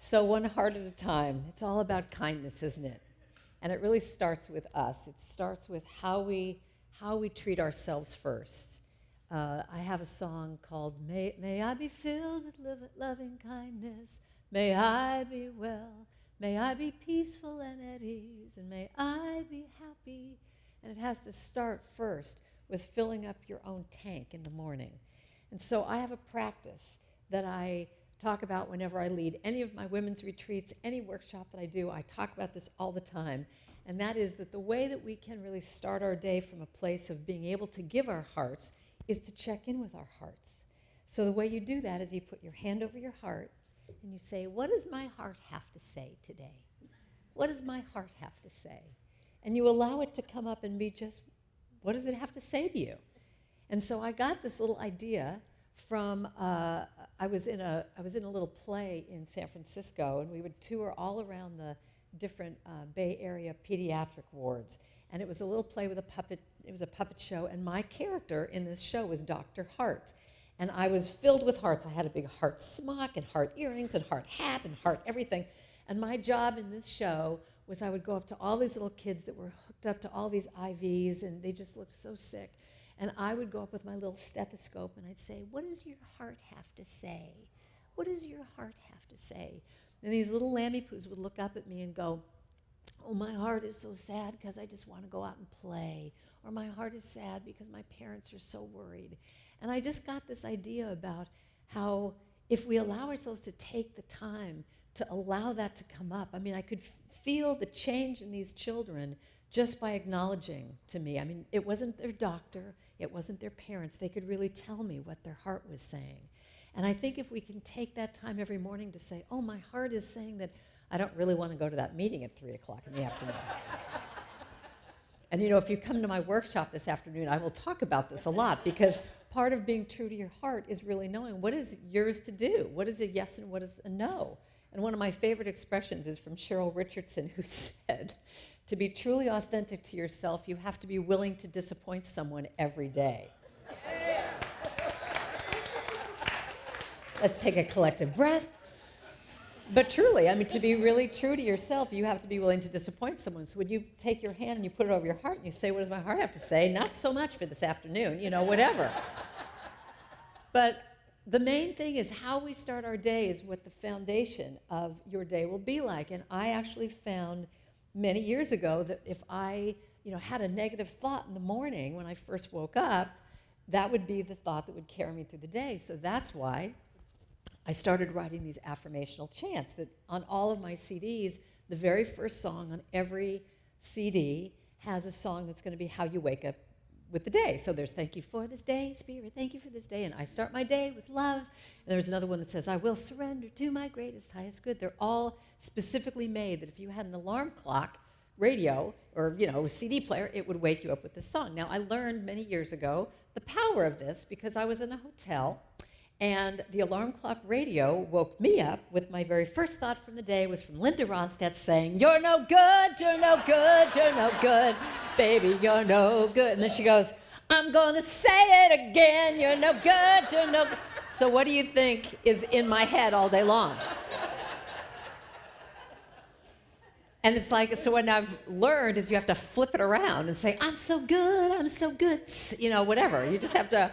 So one heart at a time. It's all about kindness, isn't it? And it really starts with us. It starts with how we treat ourselves first. I have a song called May I be filled with loving kindness. May I be well. May I be peaceful and at ease. And may I be happy. And it has to start first with filling up your own tank in the morning. And so I have a practice that I talk about whenever I lead any of my women's retreats, any workshop that I do. I talk about this all the time. And that is that the way that we can really start our day from a place of being able to give our hearts is to check in with our hearts. So the way you do that is you put your hand over your heart and you say, what does my heart have to say today? What does my heart have to say? And you allow it to come up and be just, what does it have to say to you? And so I got this little idea from, I was in a little play in San Francisco, and we would tour all around the different Bay Area pediatric wards. And it was a little play with a puppet. It was a puppet show, and my character in this show was Dr. Heart. And I was filled with hearts. I had a big heart smock and heart earrings and heart hat and heart everything. And my job in this show was I would go up to all these little kids that were hooked up to all these IVs, and they just looked so sick. And I would go up with my little stethoscope, and I'd say, what does your heart have to say? What does your heart have to say? And these little lammy-poos would look up at me and go, oh, my heart is so sad because I just want to go out and play. Or my heart is sad because my parents are so worried. And I just got this idea about how if we allow ourselves to take the time to allow that to come up, I mean, I could feel the change in these children just by acknowledging to me. I mean, it wasn't their doctor, it wasn't their parents. They could really tell me what their heart was saying. And I think if we can take that time every morning to say, oh, my heart is saying that I don't really want to go to that meeting at 3 o'clock in the afternoon. And you know, if you come to my workshop this afternoon, I will talk about this a lot, because part of being true to your heart is really knowing what is yours to do. What is a yes and what is a no? And one of my favorite expressions is from Cheryl Richardson, who said, to be truly authentic to yourself, you have to be willing to disappoint someone every day. Let's take a collective breath. But truly, I mean, to be really true to yourself, you have to be willing to disappoint someone. So when you take your hand and you put it over your heart and you say, what does my heart have to say? Not so much for this afternoon, you know, whatever. But the main thing is how we start our day is what the foundation of your day will be like. And I actually found many years ago that if I, had a negative thought in the morning when I first woke up, that would be the thought that would carry me through the day. So that's why I started writing these affirmational chants that on all of my CDs, the very first song on every CD has a song that's going to be how you wake up with the day. So there's thank you for this day, Spirit, thank you for this day, and I start my day with love. And there's another one that says, I will surrender to my greatest, highest good. They're all specifically made that if you had an alarm clock, radio, or a CD player, it would wake you up with this song. Now, I learned many years ago the power of this because I was in a hotel, and the alarm clock radio woke me up with my very first thought from the day was from Linda Ronstadt saying, you're no good, you're no good, you're no good, baby, you're no good. And then she goes, I'm going to say it again, you're no good, you're no good. So what do you think is in my head all day long? And it's like, so what I've learned is you have to flip it around and say, I'm so good, whatever. You just have to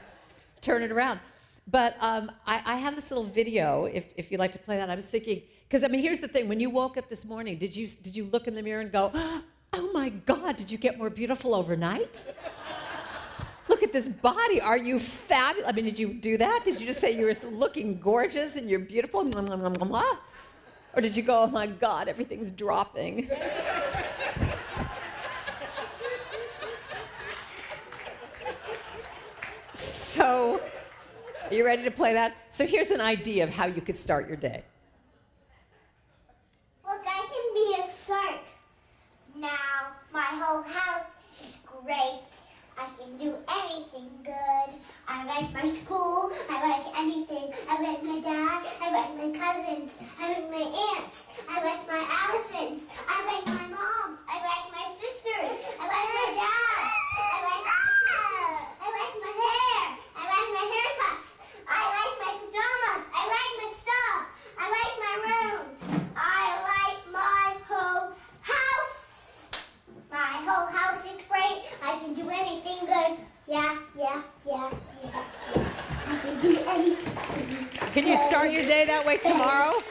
turn it around. But I have this little video, if you'd like to play that. I was thinking, because, here's the thing. When you woke up this morning, did you look in the mirror and go, oh, my God, did you get more beautiful overnight? Look at this body. Are you fabulous? Did you do that? Did you just say you were looking gorgeous and you're beautiful? Or did you go, oh, my God, everything's dropping? So, are you ready to play that? So here's an idea of how you could start your day. Look, I can be a sark. Now, my whole house is great. I can do anything good. I like my school. I like anything. I like my dad. I like my cousins. I like my aunts. I like my Allisons. I like my moms. I like my sisters. I like my dad. I like my hair. I like my haircuts. I like my pajamas. I like my stuff. I like my rooms. start your day that way tomorrow?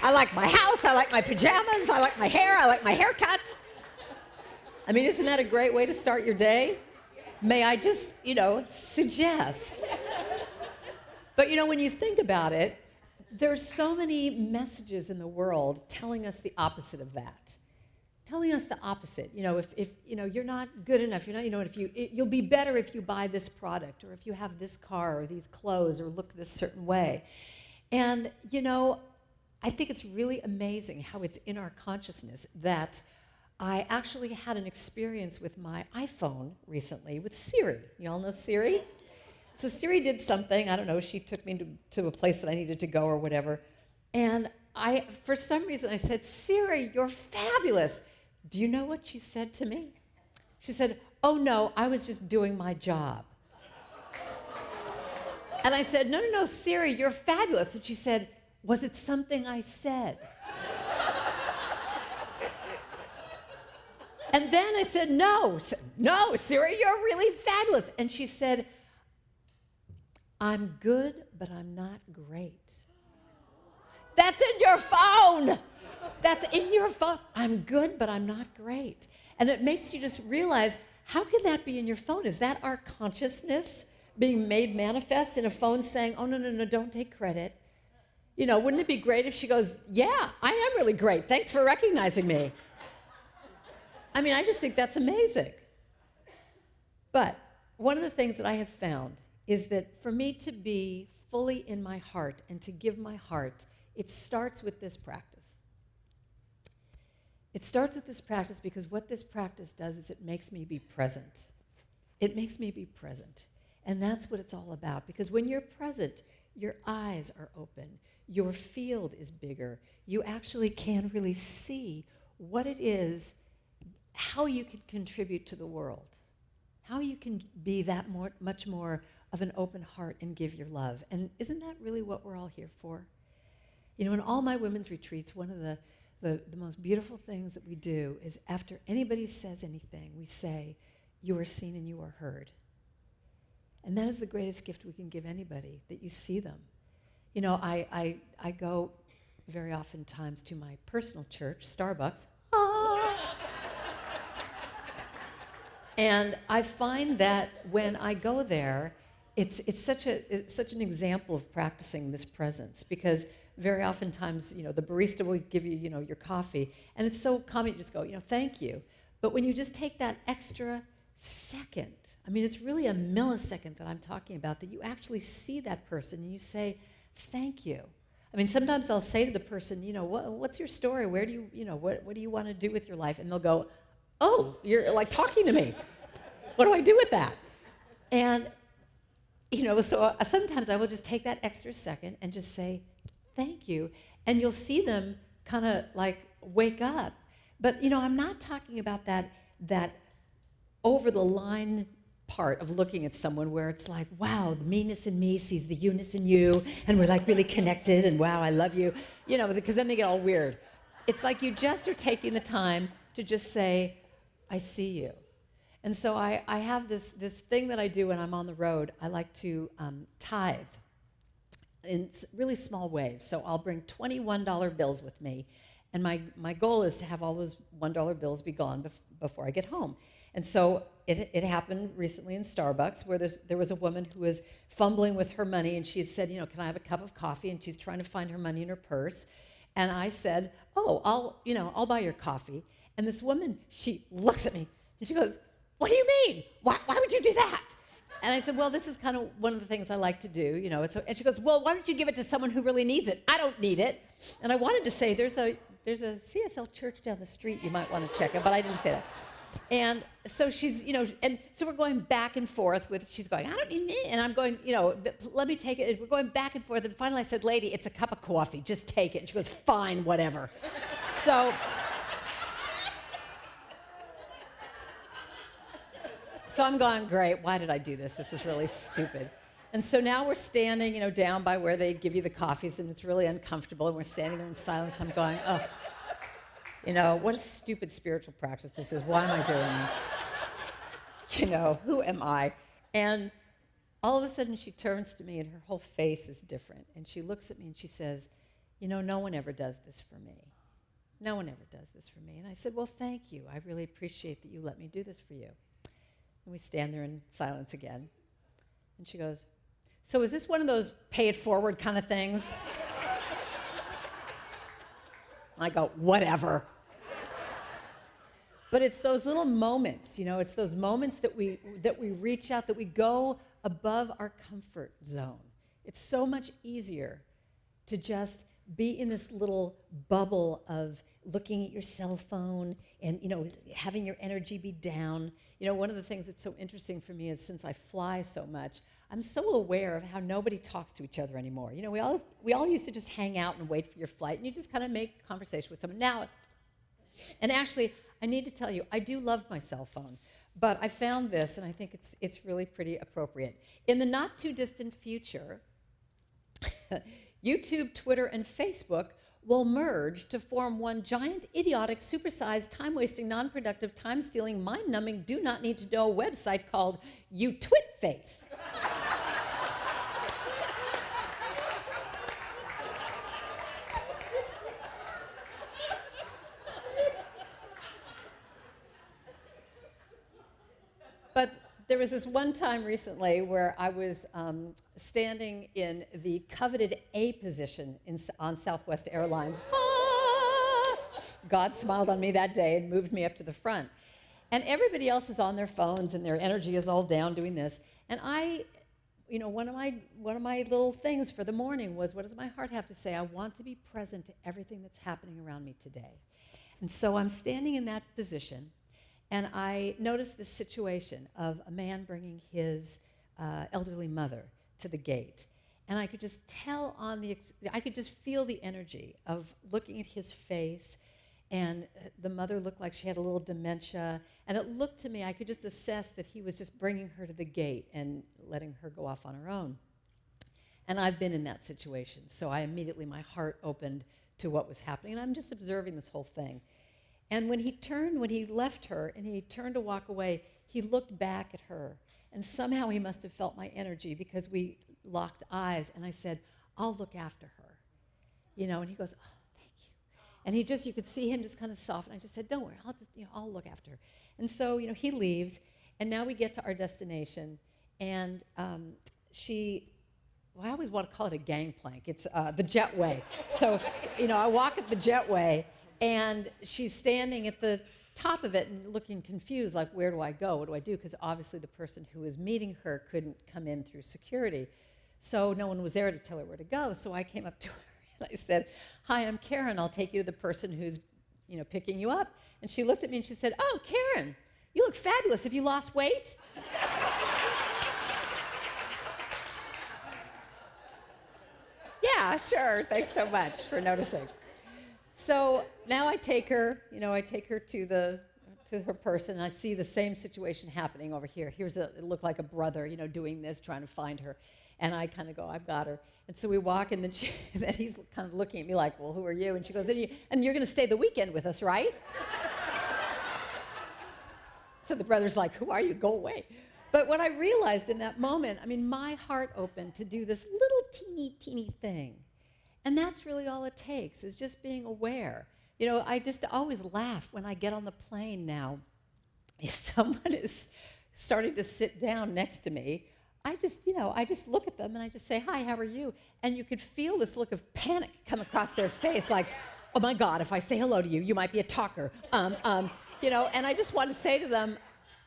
I like my house, I like my pajamas, I like my hair, I like my haircut. I mean, isn't that a great way to start your day? May I just, suggest? But when you think about it, there's so many messages in the world telling us the opposite of that. Telling us the opposite. If you're not good enough, you'll be better if you buy this product, or if you have this car, or these clothes, or look this certain way. And, I think it's really amazing how it's in our consciousness that I actually had an experience with my iPhone recently with Siri. You all know Siri? So Siri did something, I don't know, she took me to a place that I needed to go or whatever. And for some reason, I said, Siri, you're fabulous. Do you know what she said to me? She said, oh no, I was just doing my job. And I said, no, Siri, you're fabulous. And she said, was it something I said? And then I said, no, Siri, you're really fabulous. And she said, I'm good, but I'm not great. That's in your phone. That's in your phone. I'm good, but I'm not great. And it makes you just realize, how can that be in your phone? Is that our consciousness being made manifest in a phone saying, oh, no, don't take credit? Wouldn't it be great if she goes, yeah, I am really great. Thanks for recognizing me. I mean, I just think that's amazing. But one of the things that I have found is that for me to be fully in my heart and to give my heart, it starts with this practice. It starts with this practice because what this practice does is it makes me be present. It makes me be present. And that's what it's all about. Because when you're present, your eyes are open. Your field is bigger. You actually can really see what it is, how you can contribute to the world, how you can be that much more of an open heart and give your love. And isn't that really what we're all here for? In all my women's retreats, one of the most beautiful things that we do is after anybody says anything, we say, you are seen and you are heard. And that is the greatest gift we can give anybody, that you see them. I go very oftentimes to my personal church, Starbucks. And I find that when I go there, it's such an example of practicing this presence, because very oftentimes, the barista will give you, your coffee, and it's so common, you just go, thank you. But when you just take that extra second, I mean, it's really a millisecond that I'm talking about, that you actually see that person and you say, thank you. I mean, sometimes I'll say to the person, what's your story? Where do you, what do you want to do with your life? And they'll go, oh, you're like talking to me. What do I do with that? And, so sometimes I will just take that extra second and just say, thank you. And you'll see them kind of like wake up. But, I'm not talking about that over the line part of looking at someone where it's like, wow, the meanness in me sees the you-ness in you, and we're like really connected, and wow, I love you, because then they get all weird. It's like you just are taking the time to just say, I see you. And so I have this thing that I do when I'm on the road. I like to tithe in really small ways. So I'll bring $21 bills with me, and my goal is to have all those $1 bills be gone before I get home. And so it happened recently in Starbucks, where there was a woman who was fumbling with her money, and she had said, can I have a cup of coffee? And she's trying to find her money in her purse. And I said, oh, I'll buy your coffee. And this woman, she looks at me, and she goes, what do you mean? Why would you do that? And I said, well, this is kind of one of the things I like to do, And she goes, well, why don't you give it to someone who really needs it? I don't need it. And I wanted to say, there's a CSL church down the street you might want to check out, but I didn't say that. And so she's, and so we're going back and forth she's going, I don't need it. And I'm going, let me take it. And we're going back and forth. And finally I said, lady, it's a cup of coffee. Just take it. And she goes, fine, whatever. So I'm going, great. Why did I do this? This was really stupid. And so now we're standing, down by where they give you the coffees, and it's really uncomfortable. And we're standing there in silence. I'm going, oh. What a stupid spiritual practice this is. Why am I doing this? Who am I? And All of a sudden, she turns to me, and her whole face is different. And she looks at me, and she says, you know, no one ever does this for me. No one ever does this for me. And I said, well, thank you. I really appreciate that you let me do this for you. And we stand there in silence again. And she goes, so is this one of those pay it forward kind of things? I go, whatever. But it's those little moments, you know, it's those moments that we reach out, that we go above our comfort zone. It's so much easier to just be in this little bubble of looking at your cell phone and, you know, having your energy be down. You know, one of the things that's so interesting for me is since I fly so much, I'm so aware of how nobody talks to each other anymore. You know, we all used to just hang out and wait for your flight, and you just kind of make conversation with someone. Now, and actually, I need to tell you, I do love my cell phone, but I found this, and I think it's really pretty appropriate. In the not too distant future, YouTube, Twitter, and Facebook will merge to form one giant, idiotic, supersized, time-wasting, non-productive, time-stealing, mind-numbing, do-not-need-to-know website called YouTwitFace. But there was this one time recently where I was standing in the coveted A position on Southwest Airlines. Ah! God smiled on me that day and moved me up to the front. And everybody else is on their phones and their energy is all down doing this. And I, you know, one of my little things for the morning was, what does my heart have to say? I want to be present to everything that's happening around me today. And so I'm standing in that position. And I noticed this situation of a man bringing his elderly mother to the gate. And I could just tell I could just feel the energy of looking at his face. And the mother looked like she had a little dementia. And it looked to me, I could just assess that he was just bringing her to the gate and letting her go off on her own. And I've been in that situation. So my heart opened to what was happening. And I'm just observing this whole thing. And when he left her and he turned to walk away, he looked back at her. And somehow he must have felt my energy because we locked eyes. And I said, I'll look after her. You know, and he goes, oh, thank you. And you could see him just kind of soften. I just said, don't worry, I'll look after her. And so, you know, he leaves. And now we get to our destination. And I always want to call it a gangplank. It's the jetway. So, you know, I walk up the jetway. And she's standing at the top of it and looking confused, like, where do I go? What do I do? Because obviously the person who was meeting her couldn't come in through security. So no one was there to tell her where to go. So I came up to her and I said, hi, I'm Karen. I'll take you to the person who's, you know, picking you up. And she looked at me and she said, oh, Karen, you look fabulous. Have you lost weight? Yeah, sure. Thanks so much for noticing. So now I take her to her person, and I see the same situation happening over here. It looked like a brother, you know, doing this, trying to find her. And I kind of go, I've got her. And so we walk, and then he's kind of looking at me like, well, who are you? And she goes, and you're going to stay the weekend with us, right? So the brother's like, who are you? Go away. But what I realized in that moment, I mean, my heart opened to do this little teeny thing. And that's really all it takes, is just being aware. You know, I just always laugh when I get on the plane now. If someone is starting to sit down next to me, I just look at them and I just say, hi, how are you? And you could feel this look of panic come across their face, like, oh my God, if I say hello to you, you might be a talker. You know, and I just want to say to them,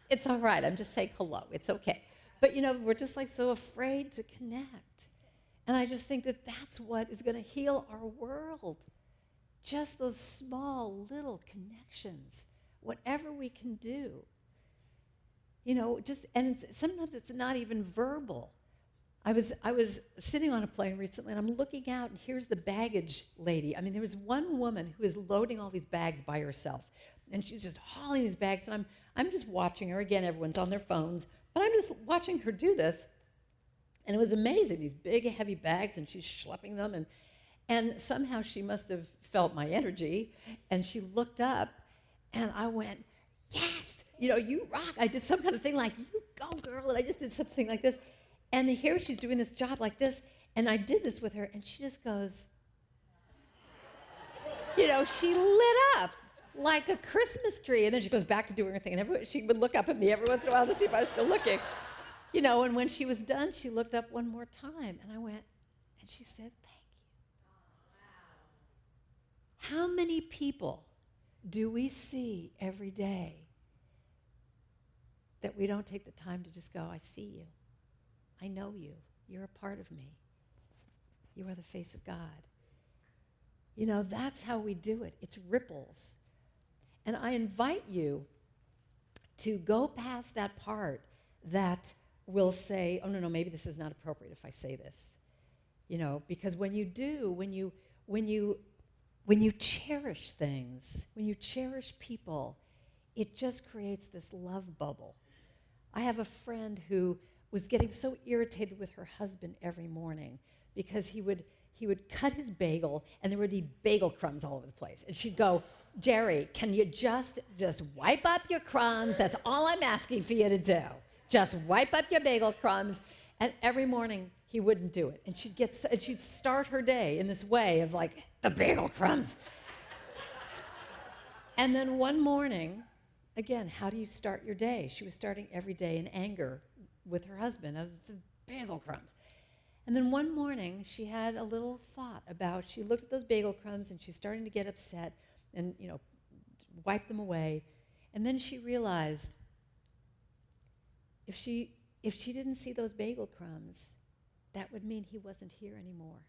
it's all right, I'm just saying hello, it's okay. But, you know, we're just like so afraid to connect. And I just think that that's what is going to heal our world. Just those small little connections, whatever we can do. You know, sometimes it's not even verbal. I was sitting on a plane recently, and I'm looking out, and here's the baggage lady. I mean, there was one woman who is loading all these bags by herself, and she's just hauling these bags, and I'm just watching her. Again, everyone's on their phones, but I'm just watching her do this. And it was amazing, these big, heavy bags, and she's schlepping them. And somehow she must have felt my energy, and she looked up, and I went, yes, you know, you rock. I did some kind of thing like, you go, girl, and I just did something like this. And here she's doing this job like this, and I did this with her, and she just goes, she lit up like a Christmas tree. And then she goes back to doing her thing, and she would look up at me every once in a while to see if I was still looking. And when she was done, she looked up one more time, and I went, and she said, thank you. How many people do we see every day that we don't take the time to just go, I see you. I know you. You're a part of me. You are the face of God. That's how we do it. It's ripples. And I invite you to go past that part that will say, oh, no, maybe this is not appropriate if I say this. Because when you do, when you cherish things, when you cherish people, it just creates this love bubble. I have a friend who was getting so irritated with her husband every morning because he would cut his bagel and there would be bagel crumbs all over the place. And she'd go, Jerry, can you just wipe up your crumbs? That's all I'm asking for you to do. Just wipe up your bagel crumbs. And every morning he wouldn't do it. And she'd start her day in this way of like, the bagel crumbs. And then one morning, again, how do you start your day? She was starting every day in anger with her husband of the bagel crumbs. And then one morning, she had a little thought about, she looked at those bagel crumbs and she's starting to get upset and, wipe them away. And then she realized if she didn't see those bagel crumbs, that would mean he wasn't here anymore.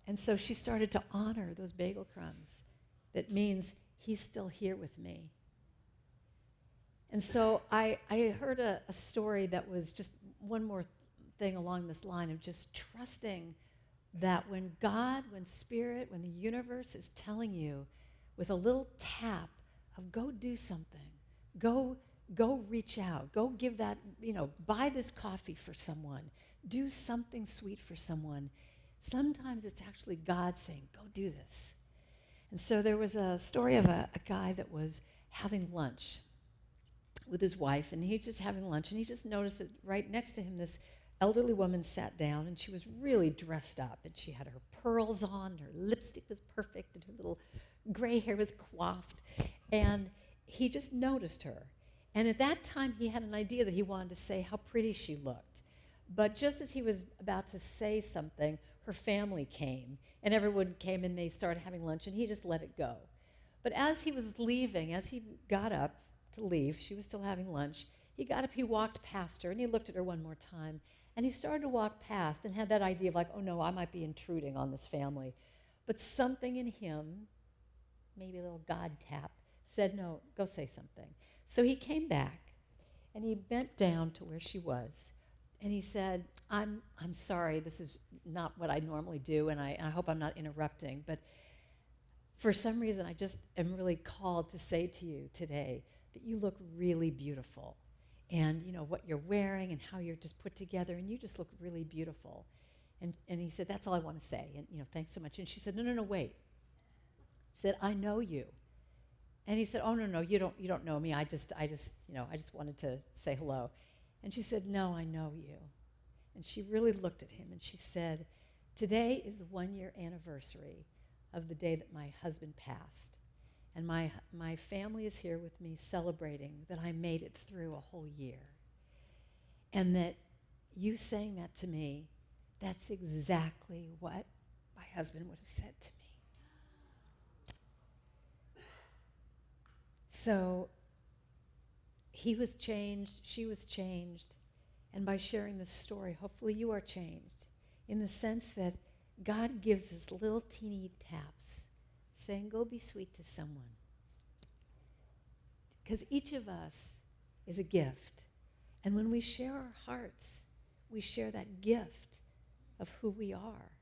And so she started to honor those bagel crumbs. That means he's still here with me. And so I heard a story that was just one more thing along this line of just trusting that when God, when Spirit, when the universe is telling you with a little tap of go do something, go reach out, go give that, buy this coffee for someone, do something sweet for someone. Sometimes it's actually God saying, go do this. And so there was a story of a guy that was having lunch with his wife, and he's just having lunch, and he just noticed that right next to him, this elderly woman sat down, and she was really dressed up, and she had her pearls on, her lipstick was perfect, and her little gray hair was coiffed, and he just noticed her. And at that time, he had an idea that he wanted to say how pretty she looked. But just as he was about to say something, her family came, and everyone came, and they started having lunch, and he just let it go. But as he was leaving, as he got up to leave, she was still having lunch, he got up, he walked past her, and he looked at her one more time, and he started to walk past and had that idea of like, oh no, I might be intruding on this family. But something in him, maybe a little God tap, said, no, go say something. So he came back, and he bent down to where she was, and he said, I'm sorry, this is not what I normally do, and I hope I'm not interrupting, but for some reason, I just am really called to say to you today that you look really beautiful. And what you're wearing and how you're just put together, and you just look really beautiful. And he said, that's all I want to say, and thanks so much. And she said, no, wait. She said, I know you. And he said, oh, no, you don't know me. I just wanted to say hello. And she said, no, I know you. And she really looked at him, and she said, today is the 1-year anniversary of the day that my husband passed. And my family is here with me celebrating that I made it through a whole year. And that you saying that to me, that's exactly what my husband would have said to me. So he was changed, she was changed, and by sharing this story, hopefully you are changed in the sense that God gives us little teeny taps saying, go be sweet to someone. Because each of us is a gift. And when we share our hearts, we share that gift of who we are.